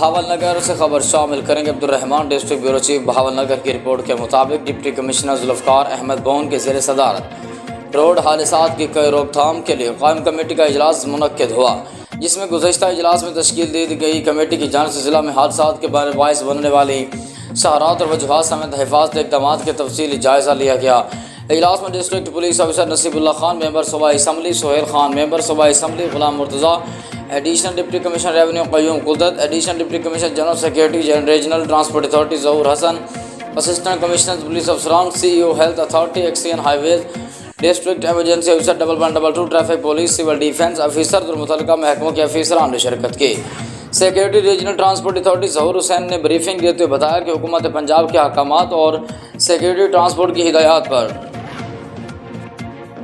बहावलनगर से खबर शामिल करेंगे। Abdurrahman district bureau chief Bahawalnagar की रिपोर्ट के मुताबिक डिप्टी कमिश्नर जुल्फ़कार अहमद बोन के ज़ेर सदारत रोड हादसात की कई रोकथाम के लिए कायम कमेटी का इजलास मुनक्किद हुआ, जिसमें गुज़श्ता इजलास में तश्कील दी गई कमेटी की जानिब से ज़िला में हादसात के बायस बनने वाली सहारात और वजूहात समेत हिफाजती इक़दाम के तफसीली जायज़ा लिया गया। इजलास में district police officer Nasibullah Khan, member सूबाई असम्बली सोहेल खान, मेंबर सूबाई assembly Ghulam Murtaza, additional deputy commissioner revenue Qayyum Qudrat, additional deputy commissioner general secretary regional transport authority Zahoor Hasan, assistant commissioner police अफसरान, CEO health authority, XEN highways, district emergency officer 1112 traffic police, civil defence अफसर और मुतल्लिका महकमों के अफसरान ने शिरकत की। Secretary regional transport authority Zahoor Hussain ने ब्रीफिंग देते हुए बताया कि हुकूमत पंजाब के अहकामात और सेक्रेटरी ट्रांसपोर्ट की हिदायत पर